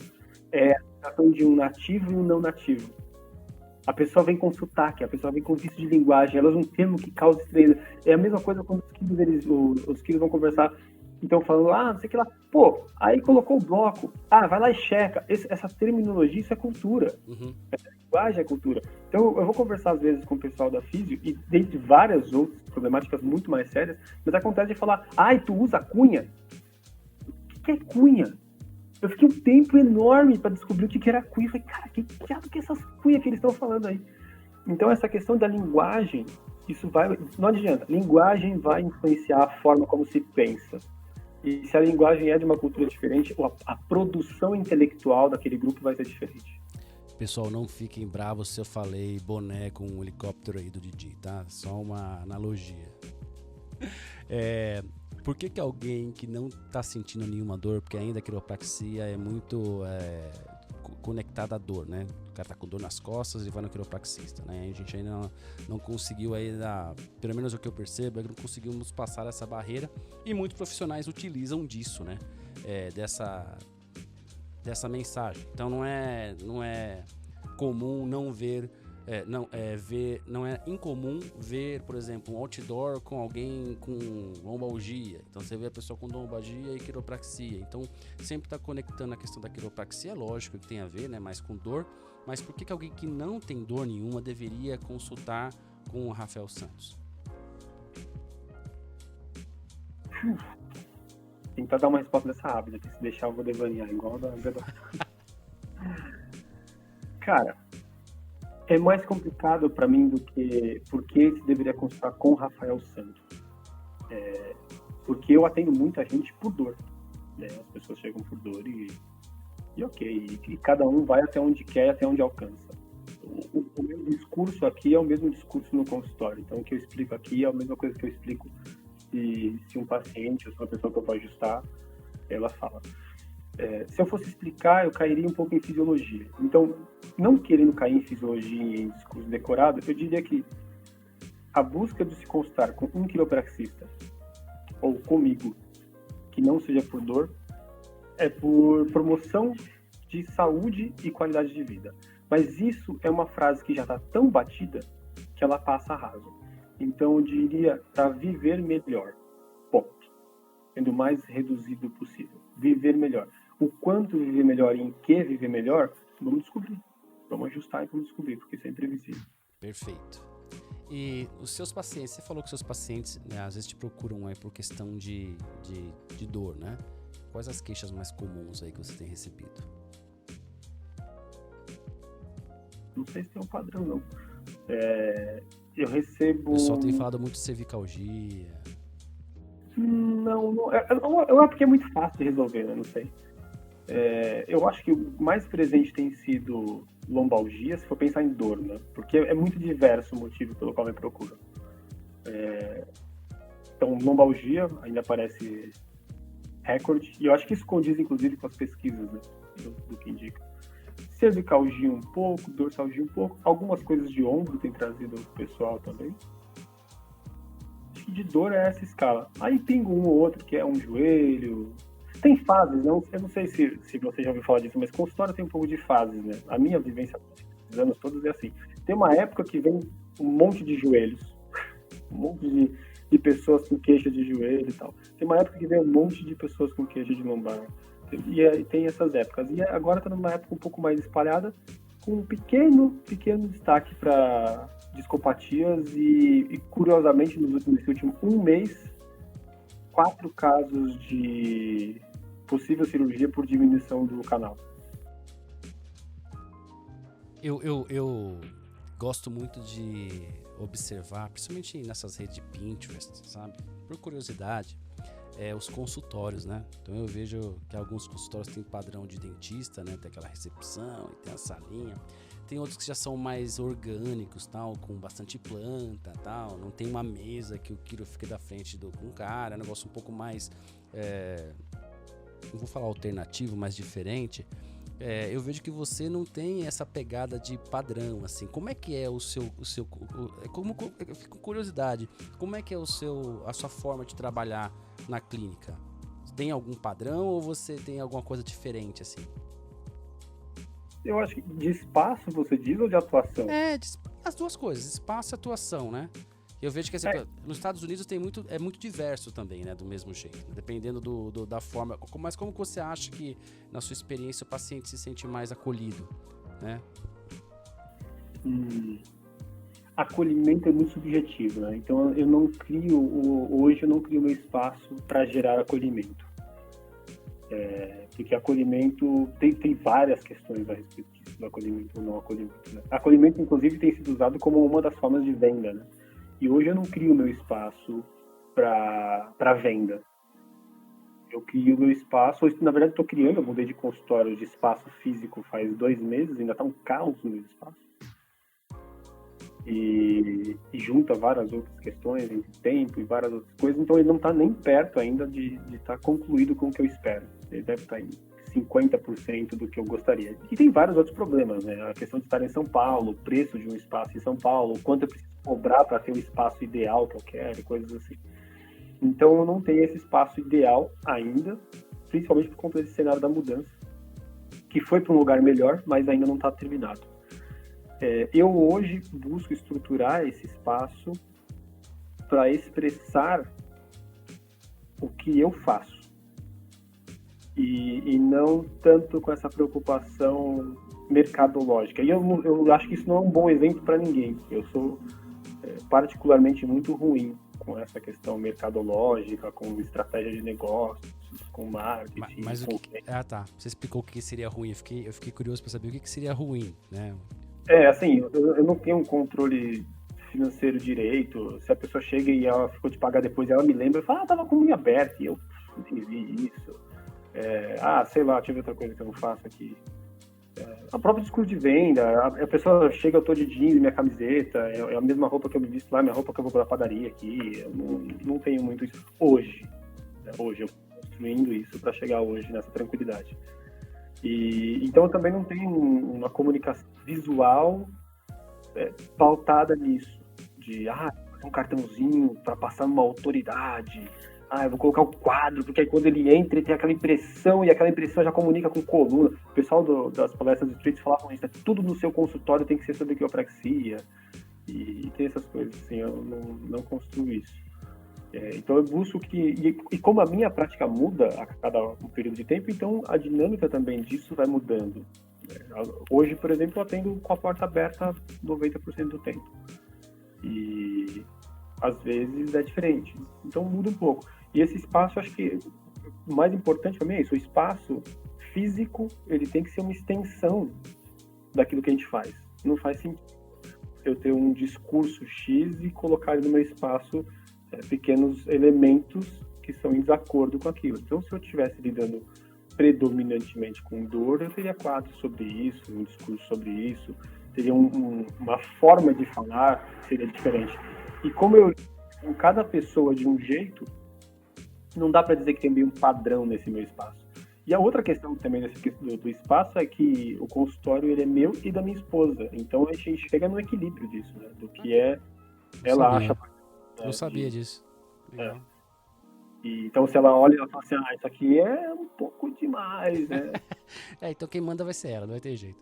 é a sensação de um nativo e um não nativo. A pessoa vem com sotaque, a pessoa vem com vício de linguagem, elas um termo que causa estranheza. É a mesma coisa quando os quilos vão conversar, então falando, não sei o que lá, pô, aí colocou o bloco, vai lá e checa. Essa terminologia, isso é cultura. Uhum. Essa linguagem é cultura. Então eu vou conversar às vezes com o pessoal da Físio, e dentre várias outras problemáticas muito mais sérias, mas acontece de falar, e tu usa cunha? O que é cunha? Eu fiquei um tempo enorme para descobrir o que era cunha. Eu falei, cara, que diabo que é essas cunhas que eles estão falando aí? Então essa questão da linguagem, isso não adianta. Linguagem vai influenciar a forma como se pensa. E se a linguagem é de uma cultura diferente, a produção intelectual daquele grupo vai ser diferente. Pessoal, não fiquem bravos se eu falei boné com um helicóptero aí do Didi, tá? Só uma analogia. Por que alguém que não tá sentindo nenhuma dor, porque ainda a quiropraxia é muito conectada à dor, né? O cara tá com dor nas costas e vai no quiropraxista, né? A gente ainda não conseguiu ainda, pelo menos o que eu percebo, é que não conseguimos passar essa barreira, e muitos profissionais utilizam disso, né? Dessa mensagem. Então não é comum não ver, não é incomum ver, por exemplo, um outdoor com alguém com lombalgia. Então você vê a pessoa com lombalgia e quiropraxia. Então sempre está conectando a questão da quiropraxia, lógico que tem a ver, né, mais com dor. Mas por que alguém que não tem dor nenhuma deveria consultar com o Rafael Santos? Tentar dar uma resposta dessa rápida, que se deixar eu vou devanear, igual da Cara, é mais complicado para mim do que por que se deveria consultar com o Rafael Santos. Porque eu atendo muita gente por dor, né? As pessoas chegam por dor e ok, e cada um vai até onde quer e até onde alcança. O meu discurso aqui é o mesmo discurso no consultório, então o que eu explico aqui é a mesma coisa que eu explico se um paciente ou se uma pessoa que eu vou ajustar, ela fala. Se eu fosse explicar, eu cairia um pouco em fisiologia. Então, não querendo cair em fisiologia e em discurso decorado, eu diria que a busca de se consultar com um quiropraxista ou comigo, que não seja por dor, é por promoção de saúde e qualidade de vida. Mas isso é uma frase que já está tão batida que ela passa raso. Então, eu diria para viver melhor. Ponto. Sendo o mais reduzido possível. Viver melhor. O quanto viver melhor e em que viver melhor, vamos descobrir. Vamos ajustar e vamos descobrir, porque isso é imprevisível. Perfeito. E os seus pacientes, você falou que seus pacientes, né, às vezes te procuram aí por questão de dor, né? Quais as queixas mais comuns aí que você tem recebido? Não sei se tem um padrão, não. Eu recebo... O pessoal tem falado muito de cervicalgia. Não é porque é muito fácil de resolver, né? Não sei. Eu acho que o mais presente tem sido lombalgia, se for pensar em dor, né? Porque é muito diverso o motivo pelo qual me procura. Então, lombalgia ainda parece recorde, e eu acho que isso condiz, inclusive, com as pesquisas, né? do que indica. Cervicalgia um pouco, dorsalgia um pouco, algumas coisas de ombro tem trazido o pessoal também. Acho que de dor é essa escala. Aí pinga um ou outro, que é um joelho. Tem fases, não? Eu não sei se você já ouviu falar disso, mas consultório tem um pouco de fases, né? A minha vivência dos anos todos é assim. Tem uma época que vem um monte de joelhos, um monte de pessoas com queixa de joelho e tal. Tem uma época que vem um monte de pessoas com queixa de lombar. E tem essas épocas. E agora está numa época um pouco mais espalhada, com um pequeno destaque para discopatias e, curiosamente, nesse último um mês, 4 casos de possível cirurgia por diminuição do canal. Eu gosto muito de observar, principalmente nessas redes de Pinterest, sabe? Por curiosidade, os consultórios, né? Então eu vejo que alguns consultórios têm padrão de dentista, né? Tem aquela recepção e tem a salinha. Tem outros que já são mais orgânicos, tal, com bastante planta, tal. Não tem uma mesa que o quiro fique da frente com o cara. É um negócio um pouco mais, não vou falar alternativo, mas diferente. Eu vejo que você não tem essa pegada de padrão, assim. Como é que é o seu eu fico com curiosidade. Como é que é a sua forma de trabalhar na clínica? Tem algum padrão ou você tem alguma coisa diferente, assim? Eu acho que de espaço, você diz, ou de atuação? As duas coisas, espaço e atuação, né? Eu vejo que nos Estados Unidos é muito diverso também, né? Do mesmo jeito, dependendo da forma. Mas como você acha que, na sua experiência, o paciente se sente mais acolhido, né? Acolhimento é muito subjetivo, né? Então hoje eu não crio meu espaço para gerar acolhimento. Porque acolhimento tem várias questões a respeito disso, do acolhimento ou não acolhimento, né? Acolhimento, inclusive, tem sido usado como uma das formas de venda, né? E hoje eu não crio meu espaço para venda. Eu crio meu espaço, na verdade estou criando, eu mudei de consultório de espaço físico faz 2 meses, ainda está um caos no meu espaço. E junta várias outras questões, entre tempo e várias outras coisas, então ele não está nem perto ainda de estar concluído com o que eu espero. Ele deve estar em 50% do que eu gostaria. E tem vários outros problemas, né? A questão de estar em São Paulo, o preço de um espaço em São Paulo, o quanto eu preciso cobrar para ter o espaço ideal que eu quero, coisas assim. Então eu não tenho esse espaço ideal ainda, principalmente por conta desse cenário da mudança, que foi para um lugar melhor, mas ainda não está terminado. Eu hoje busco estruturar esse espaço para expressar o que eu faço. E não tanto com essa preocupação mercadológica. E eu acho que isso não é um bom exemplo para ninguém. Eu sou particularmente muito ruim com essa questão mercadológica, com estratégia de negócios, com marketing. Mas tá. Você explicou o que seria ruim. Eu fiquei curioso para saber o que seria ruim, né? Assim, eu não tenho um controle financeiro direito. Se a pessoa chega e ela ficou de pagar depois, ela me lembra, eu falo, tava com o unha aberta, e eu nem vi isso. Sei lá, deixa eu ver outra coisa que eu não faço aqui. A própria discurso de venda, a pessoa chega, eu tô de jeans e minha camiseta, é a mesma roupa que eu me visto lá, minha roupa que eu vou pra padaria aqui. Eu não tenho muito isso hoje. Né? Hoje eu tô construindo isso para chegar hoje nessa tranquilidade. Então eu também não tenho uma comunicação visual pautada nisso, de um cartãozinho para passar uma autoridade, eu vou colocar o quadro, porque aí quando ele entra, ele tem aquela impressão, e aquela impressão já comunica com coluna. O pessoal das palestras do Street falavam isso, tudo no seu consultório tem que ser sobre quiropraxia, e tem essas coisas, assim, eu não construo isso. Então eu busco que, e como a minha prática muda a cada um período de tempo, então a dinâmica também disso vai mudando. Hoje, por exemplo, eu atendo com a porta aberta 90% do tempo. E às vezes é diferente. Então muda um pouco. E esse espaço, acho que o mais importante para mim é isso. O espaço físico, ele tem que ser uma extensão daquilo que a gente faz. Não faz sentido eu ter um discurso X e colocar no meu espaço pequenos elementos que são em desacordo com aquilo. Então, se eu estivesse lidando predominantemente com dor, eu teria quadros sobre isso, um discurso sobre isso, teria uma forma de falar que seria diferente. E como eu com cada pessoa de um jeito, não dá para dizer que tem bem um padrão nesse meu espaço. E a outra questão também do espaço é que o consultório ele é meu e da minha esposa. Então a gente chega no equilíbrio disso, né? Do que ela acha. Eu sabia disso. Legal. Então se ela olha e ela fala assim, isso aqui é um pouco demais, né? Então quem manda vai ser ela, não vai ter jeito.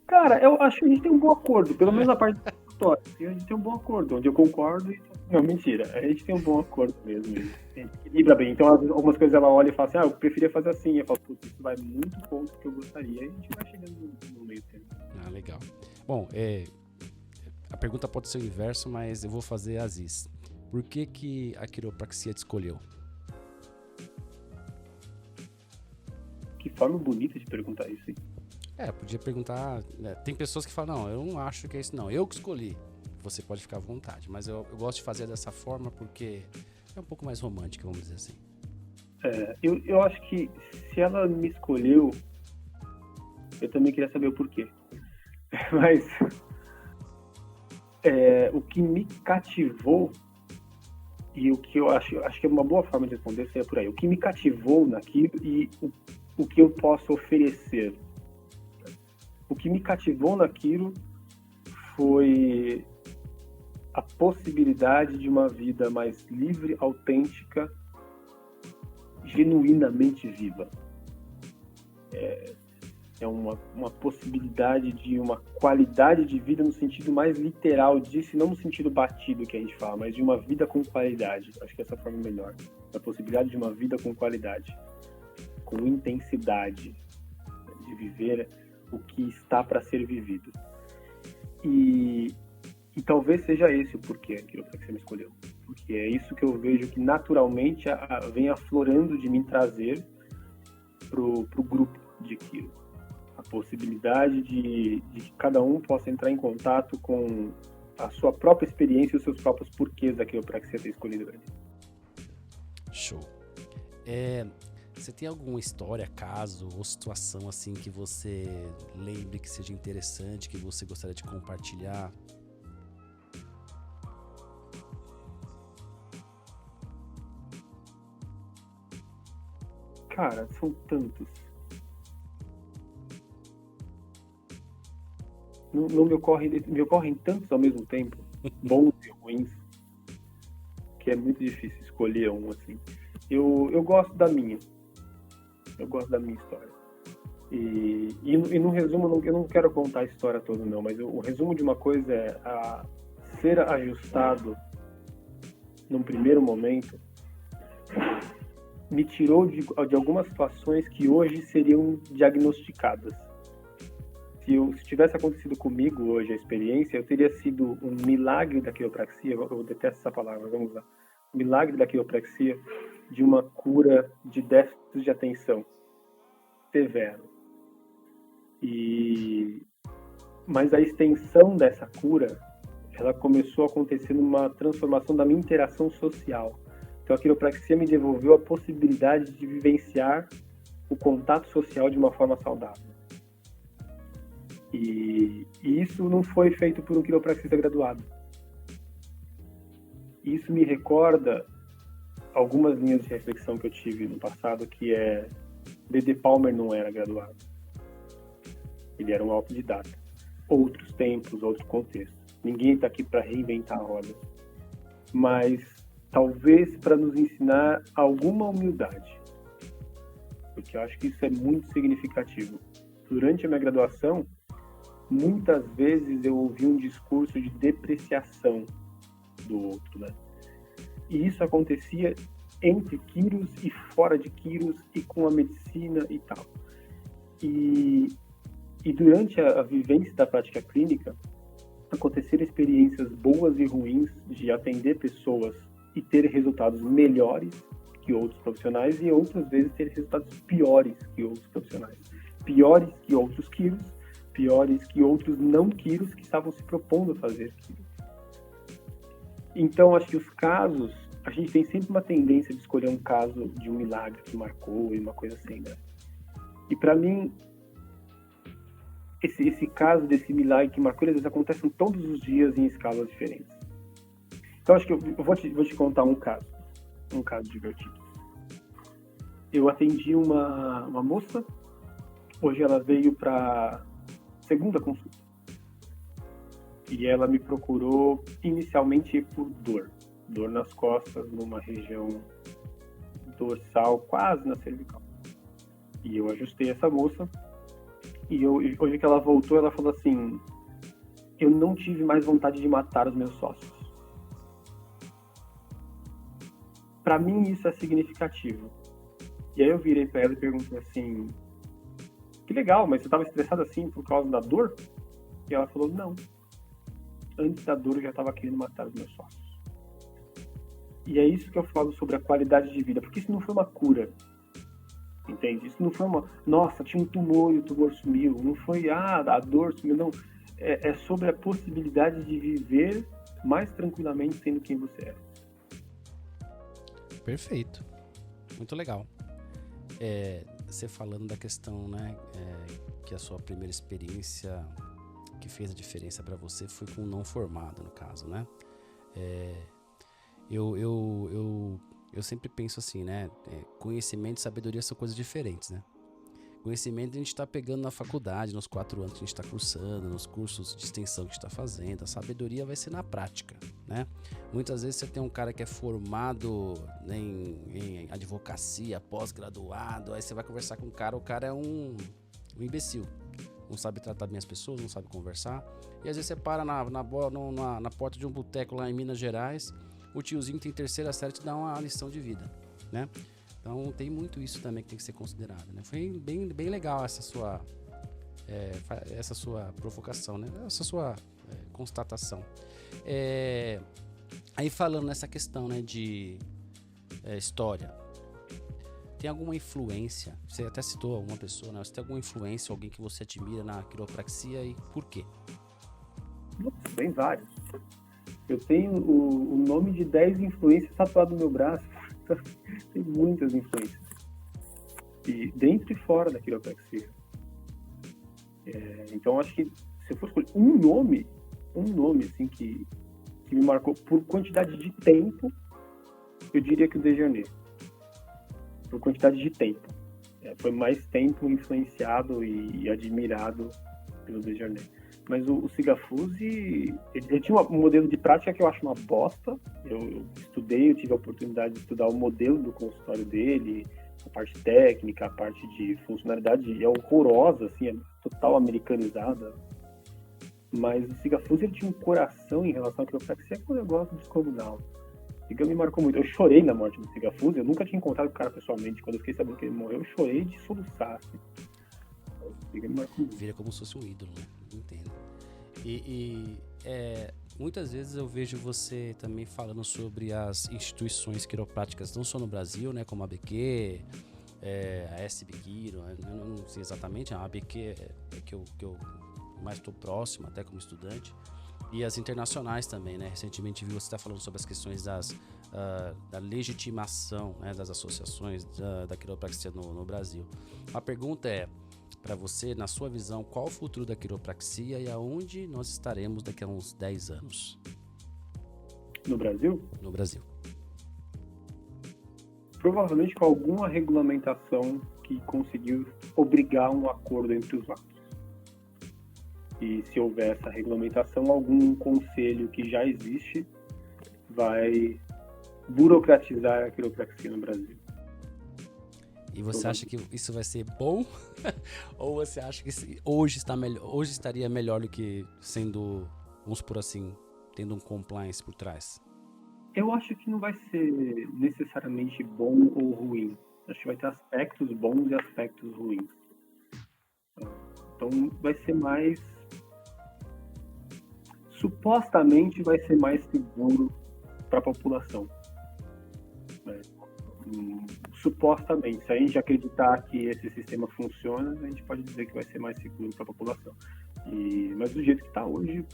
Cara, eu acho que a gente tem um bom acordo, pelo menos a parte da história. A gente tem um bom acordo, onde eu concordo e... Não, mentira. A gente tem um bom acordo mesmo. A gente equilibra bem. Então, algumas coisas ela olha e fala assim, eu preferia fazer assim. Eu falo, putz, isso vai muito contra o que eu gostaria. E a gente vai chegando no meio termo. Legal. Bom, a pergunta pode ser o inverso, mas eu vou fazer Aziz. Por que a quiropraxia te escolheu? Que forma bonita de perguntar isso, hein? Podia perguntar... Né? Tem pessoas que falam, não, eu não acho que é isso, não. Eu que escolhi. Você pode ficar à vontade. Mas eu gosto de fazer dessa forma porque é um pouco mais romântica, vamos dizer assim. Eu acho que se ela me escolheu, eu também queria saber o porquê. Mas o que me cativou e o que eu acho que é uma boa forma de responder seria por aí. O que me cativou naquilo e o que eu posso oferecer. O que me cativou naquilo foi a possibilidade de uma vida mais livre, autêntica, genuinamente viva. É uma possibilidade de uma qualidade de vida no sentido mais literal disso, não no sentido batido que a gente fala, mas de uma vida com qualidade. Acho que essa forma é melhor. A possibilidade de uma vida com qualidade, com intensidade, de viver o que está para ser vivido. E talvez seja esse o porquê aquilo que você me escolheu. Porque é isso que eu vejo que naturalmente vem aflorando de mim trazer pro grupo de Quiro. A possibilidade de que cada um possa entrar em contato com a sua própria experiência e os seus próprios porquês daquilo para que você tenha escolhido ele. Show. Você tem alguma história, caso ou situação assim que você lembre que seja interessante, que você gostaria de compartilhar? Cara, são tantos. Não me ocorrem tantos ao mesmo tempo, bons e ruins, que é muito difícil escolher um assim. Eu gosto da minha. Eu gosto da minha história. E no resumo, eu não quero contar a história toda não, mas o resumo de uma coisa é ser ajustado num primeiro momento me tirou de algumas situações que hoje seriam diagnosticadas. Se tivesse acontecido comigo hoje a experiência, eu teria sido um milagre da quiropraxia, eu detesto essa palavra, vamos lá. Milagre da quiropraxia de uma cura de déficit de atenção severo. Mas a extensão dessa cura, ela começou a acontecer numa transformação da minha interação social. Então a quiropraxia me devolveu a possibilidade de vivenciar o contato social de uma forma saudável. E isso não foi feito por um quiropraxista graduado. Isso me recorda algumas linhas de reflexão que eu tive no passado, que D.D. Palmer não era graduado. Ele era um autodidata. Outros tempos, outros contextos. Ninguém está aqui para reinventar a roda. Mas talvez para nos ensinar alguma humildade, porque eu acho que isso é muito significativo. Durante a minha graduação, muitas vezes eu ouvi um discurso de depreciação do outro, né? E isso acontecia entre quiros e fora de quiros e com a medicina e tal. E durante a vivência da prática clínica, aconteceram experiências boas e ruins de atender pessoas e ter resultados melhores que outros profissionais e outras vezes ter resultados piores que outros profissionais. Piores que outros quiros, piores que outros não quiros que estavam se propondo a fazer quiros. Então, acho que os casos, a gente tem sempre uma tendência de escolher um caso de um milagre que marcou e uma coisa assim, né? E para mim, esse caso desse milagre que marcou, eles acontecem todos os dias em escalas diferentes. Então, acho que eu vou te contar um caso divertido. Eu atendi uma moça, hoje ela veio para segunda consulta. E ela me procurou inicialmente por dor nas costas, numa região dorsal, quase na cervical. E eu ajustei essa moça, e hoje que ela voltou, ela falou assim: eu não tive mais vontade de matar os meus sócios. Para mim isso é significativo. E aí eu virei para ela e perguntei assim: que legal, mas você estava estressada assim por causa da dor? E ela falou: não. Antes da dor eu já estava querendo matar os meus sócios. E é isso que eu falo sobre a qualidade de vida, porque isso não foi uma cura, entende? Isso não foi nossa, tinha um tumor e o tumor sumiu, não foi, a dor sumiu, não. É sobre a possibilidade de viver mais tranquilamente sendo quem você é. Perfeito, muito legal. Você falando da questão, né, que a sua primeira experiência que fez a diferença para você foi com um não formado, no caso, né? Eu sempre penso assim, né? Conhecimento e sabedoria são coisas diferentes, né? Conhecimento a gente está pegando na faculdade, nos 4 anos que a gente está cursando, nos cursos de extensão que a gente está fazendo. A sabedoria vai ser na prática, né? Muitas vezes você tem um cara que é formado em advocacia, pós-graduado, aí você vai conversar com o cara é um imbecil. Não sabe tratar bem as pessoas, não sabe conversar. E às vezes você para na porta de um boteco lá em Minas Gerais, o tiozinho que tem terceira série te dá uma lição de vida, né? Então tem muito isso também que tem que ser considerado, né? Foi bem legal essa sua provocação, né? Essa sua constatação. Aí falando nessa questão, né, de história, tem alguma influência? Você até citou alguma pessoa, né? Você tem alguma influência, alguém que você admira na quiropraxia e por quê? Tem vários. Eu tenho o nome de 10 influências tatuado no meu braço. Tem muitas influências. E dentro e fora da quiropraxia. Então acho que se eu for escolher um nome assim que me marcou por quantidade de tempo, eu diria que o Desjardins. Por quantidade de tempo. Foi mais tempo influenciado e admirado pelo Desjardins. Mas o Sigafussi, ele tinha um modelo de prática que eu acho uma bosta. Eu estudei, eu tive a oportunidade de estudar o modelo do consultório dele, a parte técnica, a parte de funcionalidade é horrorosa, assim, é total americanizada. Mas o Sigafussi, ele tinha um coração em relação à quiropraxia que é um negócio descomunal. O Siga me marcou muito. Eu chorei na morte do Sigafussi, eu nunca tinha encontrado o cara pessoalmente. Quando eu fiquei sabendo que ele morreu, eu chorei de soluçar, assim. Vira como se fosse um ídolo, né? Entendo. Muitas vezes eu vejo você também falando sobre as instituições quiropráticas, não só no Brasil, né? Como a ABQ, a SB Quiro, eu não sei exatamente, a ABQ é que eu mais estou próximo, até como estudante, e as internacionais também, né? Recentemente vi você estar falando sobre as questões da legitimação, né, das associações da quiropraxia no Brasil. A pergunta é, para você, na sua visão, qual o futuro da quiropraxia e aonde nós estaremos daqui a uns 10 anos? No Brasil? No Brasil. Provavelmente com alguma regulamentação que conseguiu obrigar um acordo entre os lados. E se houver essa regulamentação, algum conselho que já existe vai burocratizar a quiropraxia no Brasil. E você acha que isso vai ser bom? Ou você acha que hoje estaria melhor do que sendo, vamos por assim, tendo um compliance por trás? Eu acho que não vai ser necessariamente bom ou ruim. Acho que vai ter aspectos bons e aspectos ruins. Então vai ser mais... Supostamente vai ser mais seguro para a população. Né? Supostamente. Se a gente acreditar que esse sistema funciona, a gente pode dizer que vai ser mais seguro para a população. Mas do jeito que está hoje,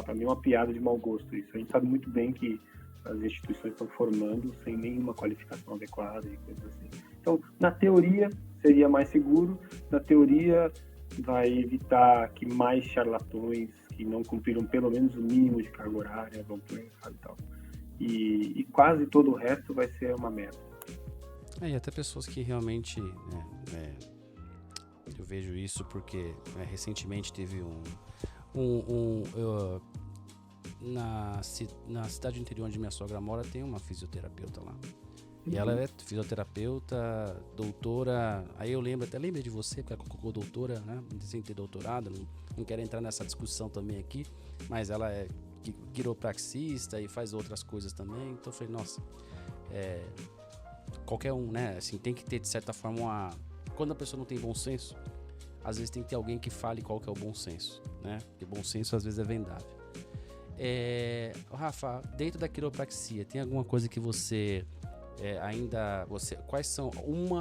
para mim é uma piada de mau gosto isso. A gente sabe muito bem que as instituições estão formando sem nenhuma qualificação adequada e coisas assim. Então, na teoria, seria mais seguro. Na teoria, vai evitar que mais charlatões que não cumpriram pelo menos o mínimo de carga horária vão para o mercado e tal. E quase todo o resto vai ser uma merda. E até pessoas que realmente... eu vejo isso porque recentemente teve na cidade interior onde minha sogra mora, tem uma fisioterapeuta lá. E ela é fisioterapeuta, doutora. Aí eu até lembrei de você, porque ela colocou doutora, né? Sem ter doutorado, não quero entrar nessa discussão também aqui, mas ela é quiropraxista e faz outras coisas também. Então eu falei, nossa, qualquer um, né? Assim, tem que ter, de certa forma, quando a pessoa não tem bom senso, às vezes tem que ter alguém que fale qual que é o bom senso, né? Porque bom senso às vezes é vendável. Rafa, dentro da quiropraxia, tem alguma coisa que você quais são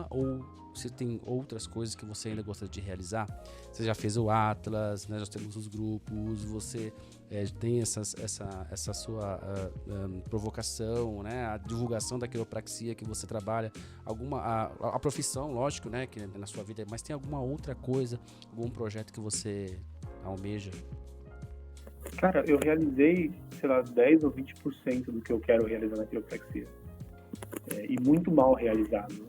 ou se tem outras coisas que você ainda gosta de realizar? Você já fez o Atlas, né? Nós temos os grupos, você tem essa sua provocação, né? A divulgação da quiropraxia que você trabalha, a profissão, lógico, né? Que na sua vida, mas tem alguma outra coisa, algum projeto que você almeja? Cara, eu realizei, 10 ou 20% do que eu quero realizar na quiropraxia. E muito mal realizado.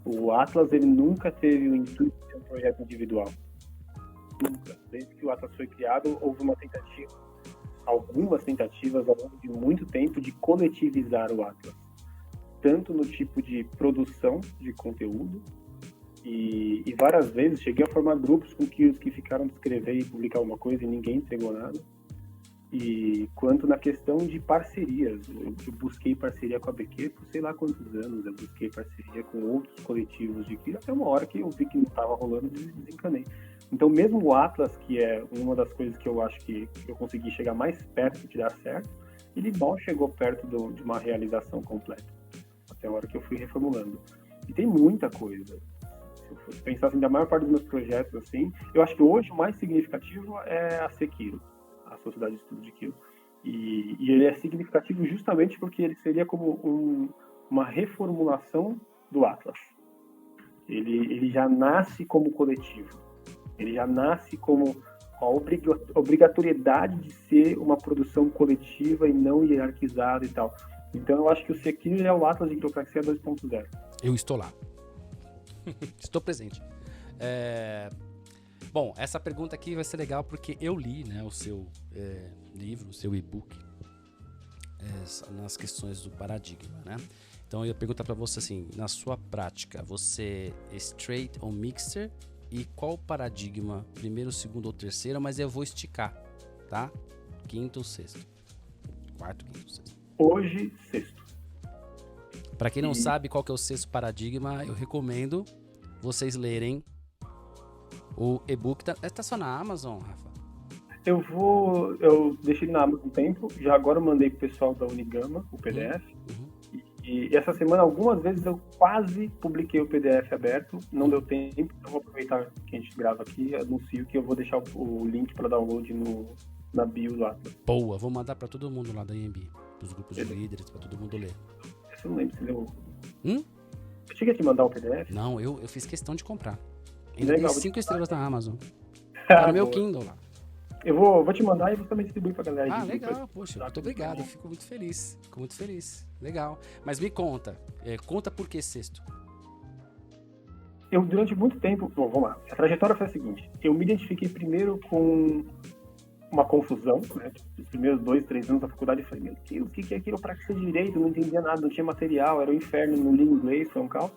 O Atlas, ele nunca teve o intuito de ser um projeto individual. Nunca. Desde que o Atlas foi criado, houve algumas tentativas ao longo de muito tempo de coletivizar o Atlas. Tanto no tipo de produção de conteúdo, e várias vezes cheguei a formar grupos com que ficaram de escrever e publicar uma coisa e ninguém entregou nada. E quanto na questão de parcerias, eu busquei parceria com a BQ por sei lá quantos anos, eu busquei parceria com outros coletivos de quiro, até uma hora que eu vi que não estava rolando e desencanei. Então mesmo o Atlas, que é uma das coisas que eu acho que eu consegui chegar mais perto de dar certo, ele mal chegou perto de uma realização completa, até a hora que eu fui reformulando. E tem muita coisa. Se eu fosse pensar assim, da maior parte dos meus projetos, assim, eu acho que hoje o mais significativo é a Sequiro, a Sociedade de Estudo de Quiro. E ele é significativo justamente porque ele seria como uma reformulação do Atlas. Ele já nasce como coletivo. Ele já nasce como a obrigatoriedade de ser uma produção coletiva e não hierarquizada e tal. Então eu acho que o Sequiro é o Atlas de quiropraxia 2.0. Eu estou lá. Estou presente. Bom, essa pergunta aqui vai ser legal porque eu li, né, o seu livro, o seu e-book, nas questões do paradigma, né? Então eu ia perguntar para você assim, na sua prática, você é straight ou mixer e qual paradigma, primeiro, segundo ou terceiro, mas eu vou esticar, tá? Quinto ou sexto? Quarto, quinto, sexto. Hoje, sexto. Para quem não sabe qual que é o sexto paradigma, eu recomendo vocês lerem o e-book. Tá só na Amazon, Rafa? Eu deixei ele na Amazon um tempo, já agora eu mandei pro pessoal da Unigama, o PDF. E essa semana, algumas vezes, eu quase publiquei o PDF aberto, não deu tempo, então vou aproveitar que a gente grava aqui, anuncio que eu vou deixar o link para download na bio do Atlas. Boa, vou mandar para todo mundo lá da IMB, dos grupos de líderes, para todo mundo ler. Eu não lembro se deu... Eu cheguei a te mandar o PDF? Não, eu fiz questão de comprar. Ainda Legal, tem 5 estrelas na Amazon. Tá no meu Kindle lá. Eu vou te mandar e você também distribui pra galera. Ah, legal, poxa, muito obrigado, eu fico muito feliz, legal. Mas me conta por que sexto? Eu, durante muito tempo, vamos lá, a trajetória foi a seguinte, eu me identifiquei primeiro com uma confusão, né? Os primeiros 2, 3 anos da faculdade eu falei, meu Deus, o que é quiropraxia de direito? Não entendia nada, não tinha material, era um inferno, não li inglês, foi um caos.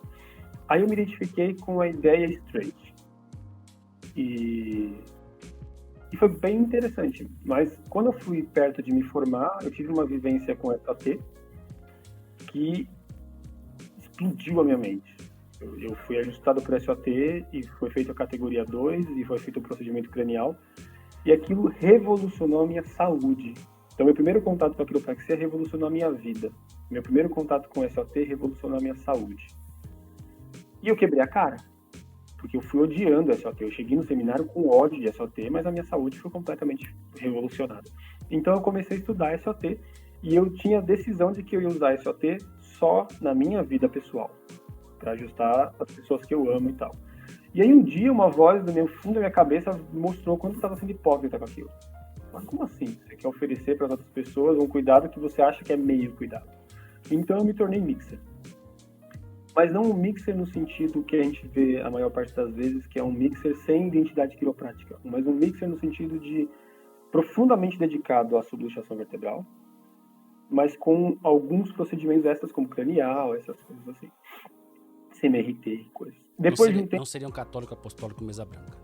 Aí eu me identifiquei com a ideia straight. E foi bem interessante. Mas quando eu fui perto de me formar, eu tive uma vivência com SAT que explodiu a minha mente. Eu fui ajustado por SAT e foi feita a categoria 2 e foi feito o procedimento cranial. E aquilo revolucionou a minha saúde. Então, meu primeiro contato com a quiropraxia revolucionou a minha vida. Meu primeiro contato com o SOT revolucionou a minha saúde. E eu quebrei a cara, porque eu fui odiando o SOT. Eu cheguei no seminário com ódio de SOT, mas a minha saúde foi completamente revolucionada. Então, eu comecei a estudar SOT e eu tinha a decisão de que eu ia usar SOT só na minha vida pessoal, para ajustar as pessoas que eu amo e tal. E aí um dia uma voz do meu fundo da minha cabeça mostrou quanto eu estava sendo hipócrita com aquilo. Mas como assim? Você quer oferecer para as outras pessoas um cuidado que você acha que é meio cuidado? Então eu me tornei mixer. Mas não um mixer no sentido que a gente vê a maior parte das vezes, que é um mixer sem identidade quiroprática, mas um mixer no sentido de profundamente dedicado à subluxação vertebral, mas com alguns procedimentos extras como cranial, essas coisas assim. CMRT e coisas. Depois de um tempo... Não seria um católico apostólico mesa branca.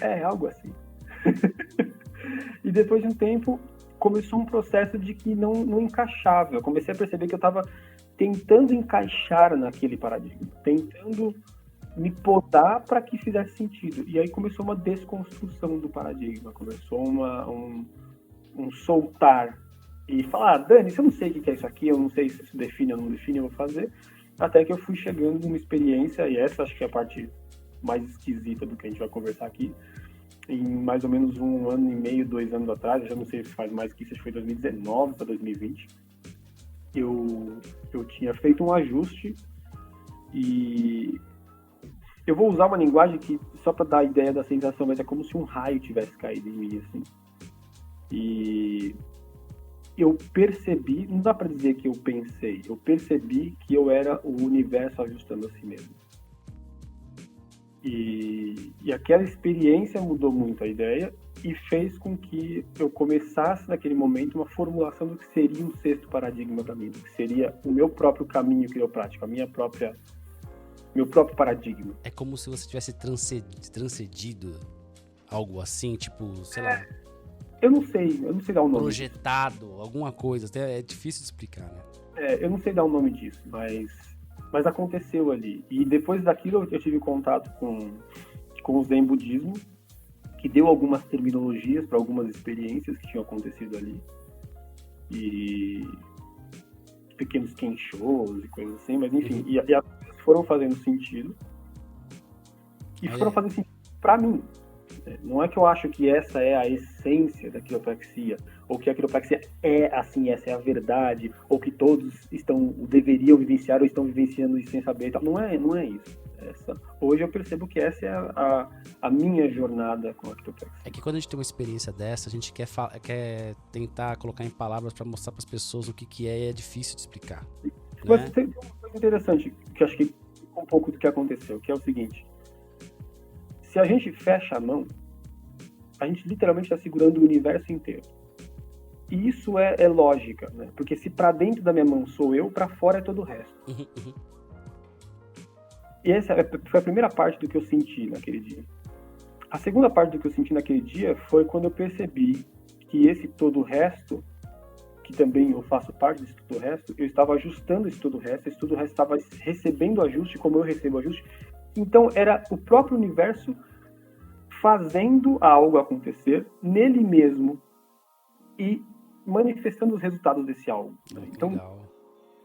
É, algo assim. E depois de um tempo, começou um processo de que não encaixava. Eu comecei a perceber que eu estava tentando encaixar naquele paradigma, tentando me podar para que fizesse sentido. E aí começou uma desconstrução do paradigma, começou um soltar e falar, Dani, eu não sei o que é isso aqui, eu não sei se isso define ou não define, eu vou fazer. Até que eu fui chegando numa experiência, e essa acho que é a parte mais esquisita do que a gente vai conversar aqui, em mais ou menos 1 ano e meio, 2 anos atrás, eu já não sei se faz mais que isso, acho que foi 2019 para 2020, eu tinha feito um ajuste e eu vou usar uma linguagem que, só para dar a ideia da sensação, mas é como se um raio tivesse caído em mim, assim. E eu percebi, não dá para dizer que eu pensei, eu percebi que eu era o universo ajustando a si mesmo. E aquela experiência mudou muito a ideia e fez com que eu começasse naquele momento uma formulação do que seria um sexto paradigma para mim, do que seria o meu próprio caminho quiroprático, meu próprio paradigma. É como se você tivesse transcedido algo assim, tipo, sei lá... Eu não sei dar um nome. Projetado, alguma coisa. É difícil de explicar, né? Eu não sei dar o nome disso, mas aconteceu ali. E depois daquilo eu tive contato com o Zen Budismo, que deu algumas terminologias para algumas experiências que tinham acontecido ali. E pequenos kenshos e coisas assim, mas enfim. E as coisas foram fazendo sentido. E foram fazendo sentido para mim. Não é que eu acho que essa é a essência da quiropraxia, ou que a quiropraxia é assim, essa é a verdade, ou que todos deveriam vivenciar ou estão vivenciando isso sem saber. Não é isso. Hoje eu percebo que essa é a minha jornada com a quiropraxia. É que quando a gente tem uma experiência dessa, a gente quer tentar colocar em palavras para mostrar para as pessoas o que é e é difícil de explicar. Mas Né? tem uma coisa interessante, que acho que um pouco do que aconteceu, que é o seguinte: se a gente fecha a mão, a gente literalmente está segurando o universo inteiro. E isso é lógica, né? Porque se para dentro da minha mão sou eu, para fora é todo o resto. E essa foi a primeira parte do que eu senti naquele dia. A segunda parte do que eu senti naquele dia foi quando eu percebi que esse todo o resto, que também eu faço parte desse todo o resto, eu estava ajustando esse todo o resto estava recebendo ajuste como eu recebo ajuste. Então era o próprio universo fazendo algo acontecer nele mesmo e manifestando os resultados desse algo. Então, legal.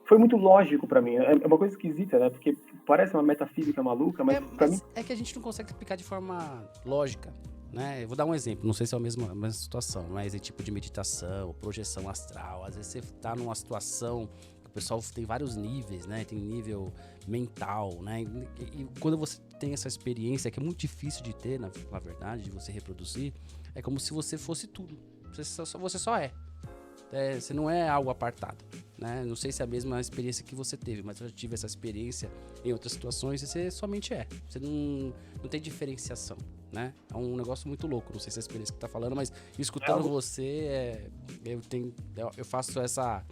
Foi muito lógico para mim. É uma coisa esquisita, né? Porque parece uma metafísica maluca, mas para mim... É que a gente não consegue explicar de forma lógica, né? Eu vou dar um exemplo, não sei se é a mesma situação, mas é tipo de meditação, projeção astral. Às vezes você tá numa situação... O pessoal tem vários níveis, né? Tem nível mental, né? E quando você tem essa experiência, que é muito difícil de ter, na verdade, de você reproduzir, é como se você fosse tudo. Você só é. Você não é algo apartado, né? Não sei se é a mesma experiência que você teve, mas eu já tive essa experiência em outras situações e você somente é. Você não tem diferenciação, né? É um negócio muito louco, não sei se é a experiência que tá falando, mas escutando você, eu faço essa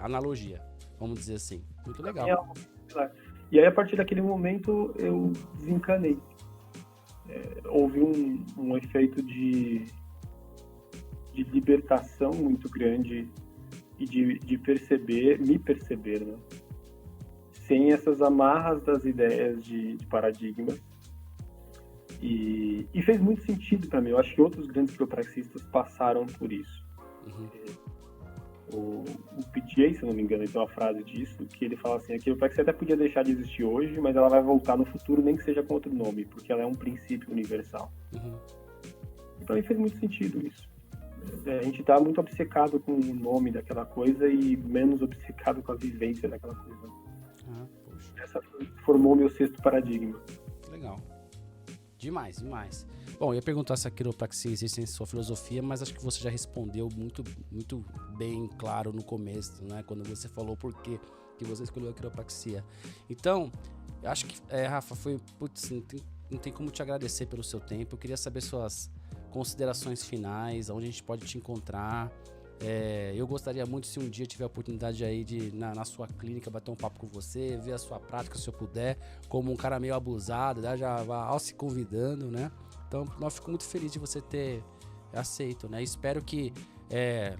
analogia, vamos dizer assim. Muito legal. E aí, a partir daquele momento, eu desencanei. Houve um efeito de libertação muito grande e de me perceber, né? Sem essas amarras das ideias de paradigmas. E fez muito sentido para mim. Eu acho que outros grandes quiropraxistas passaram por isso. O PJ, se eu não me engano, ele tem uma frase disso, que ele fala assim: a quiropraxia até podia deixar de existir hoje, mas ela vai voltar no futuro, nem que seja com outro nome, porque ela é um princípio universal. E para mim fez muito sentido isso. A gente tá muito obcecado com o nome daquela coisa e menos obcecado com a vivência daquela coisa. Essa formou meu sexto paradigma. Legal. Demais. Bom, eu ia perguntar se a quiropraxia existe em sua filosofia, mas acho que você já respondeu muito, muito bem claro no começo, né? Quando você falou por que você escolheu a quiropraxia. Então, eu acho que, Rafa, não tem como te agradecer pelo seu tempo. Eu queria saber suas considerações finais, onde a gente pode te encontrar. Eu gostaria muito, se um dia tiver a oportunidade aí de, na sua clínica, bater um papo com você, ver a sua prática, se eu puder, como um cara meio abusado, né? Já vai se convidando, né? Então, eu fico muito feliz de você ter aceito, né? Espero que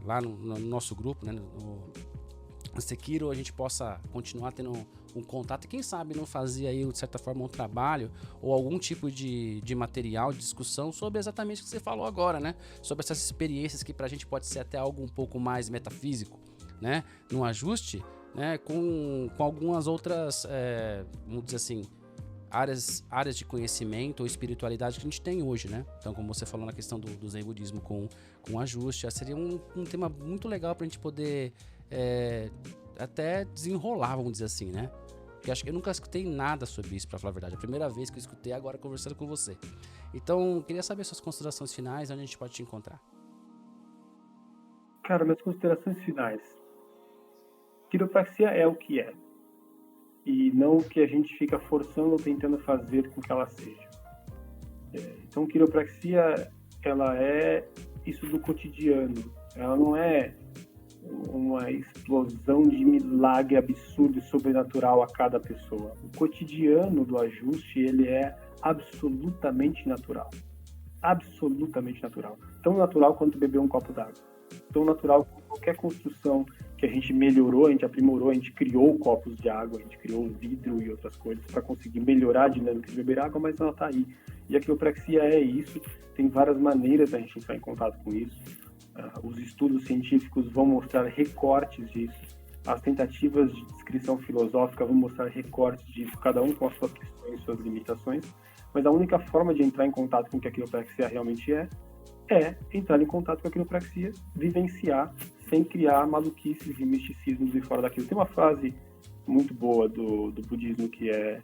lá no nosso grupo, né, no Sekiro, a gente possa continuar tendo um contato e quem sabe não fazer aí, de certa forma, um trabalho ou algum tipo de material, de discussão sobre exatamente o que você falou agora, né? Sobre essas experiências que pra gente pode ser até algo um pouco mais metafísico, né? Num ajuste, né? Com algumas outras, vamos dizer assim, áreas de conhecimento ou espiritualidade que a gente tem hoje, né? Então, como você falou na questão do Zen budismo com ajuste, seria um tema muito legal pra gente poder até desenrolar, vamos dizer assim, né? Porque acho que eu nunca escutei nada sobre isso, pra falar a verdade. A primeira vez que eu escutei agora conversando com você. Então, queria saber suas considerações finais, onde a gente pode te encontrar. Cara, minhas considerações finais. Quiropraxia é o que é. E não o que a gente fica forçando ou tentando fazer com que ela seja. Então, quiropraxia, ela é isso do cotidiano. Ela não é uma explosão de milagre absurdo e sobrenatural a cada pessoa. O cotidiano do ajuste, ele é absolutamente natural. Absolutamente natural. Tão natural quanto beber um copo d'água. Tão natural como qualquer construção que a gente melhorou, a gente aprimorou, a gente criou copos de água, a gente criou vidro e outras coisas para conseguir melhorar a dinâmica de beber água, mas ela está aí. E a quiropraxia é isso. Tem várias maneiras da gente entrar em contato com isso. Os estudos científicos vão mostrar recortes disso. As tentativas de descrição filosófica vão mostrar recortes disso, cada um com as suas questões, suas limitações. Mas a única forma de entrar em contato com o que a quiropraxia realmente é entrar em contato com a quiropraxia, vivenciar, sem criar maluquices e misticismos de fora daquilo. Tem uma frase muito boa do budismo que é: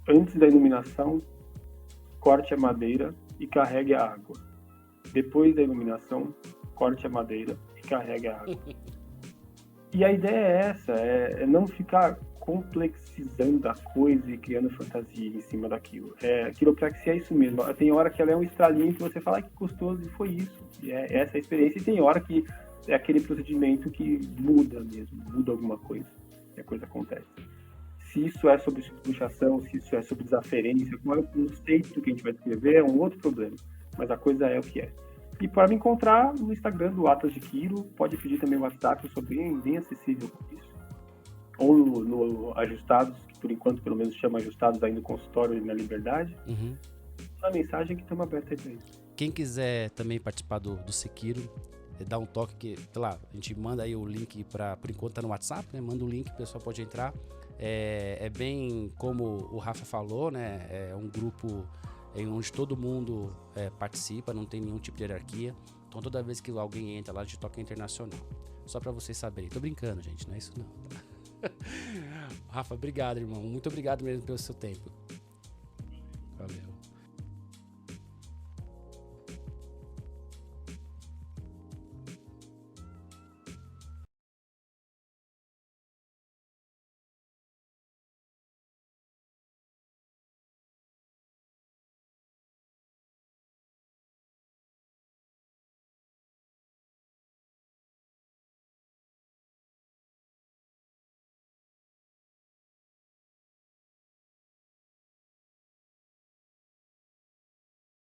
antes da iluminação, corte a madeira e carregue a água. Depois da iluminação, corte a madeira e carregue a água. E a ideia é essa, é não ficar complexizando a coisa e criando fantasia em cima daquilo. A quiropraxia é isso mesmo. Tem hora que ela é um estralinho que você fala que gostoso e foi isso. E essa é a experiência. E tem hora que é aquele procedimento que muda mesmo, muda alguma coisa. E a coisa acontece. Se isso é sobre subluxação, se isso é sobre desaferência, qual é o conceito que a gente vai escrever é um outro problema. Mas a coisa é o que é. E para me encontrar no Instagram do Atlas de Quiro, pode pedir também o WhatsApp, eu sou bem acessível com isso. Ou no Ajustados, que por enquanto pelo menos chama Ajustados aí no consultório e na Liberdade. A mensagem que estamos aberta aí para isso. Quem quiser também participar do Sekiro, dá um toque que, sei lá, a gente manda aí o link por enquanto tá no WhatsApp, né? Manda o link, o pessoal pode entrar. É bem como o Rafa falou, né? É um grupo onde todo mundo participa, não tem nenhum tipo de hierarquia. Então toda vez que alguém entra lá, a gente toca internacional. Só pra vocês saberem. Tô brincando, gente, não é isso não. Rafa, obrigado, irmão. Muito obrigado mesmo pelo seu tempo.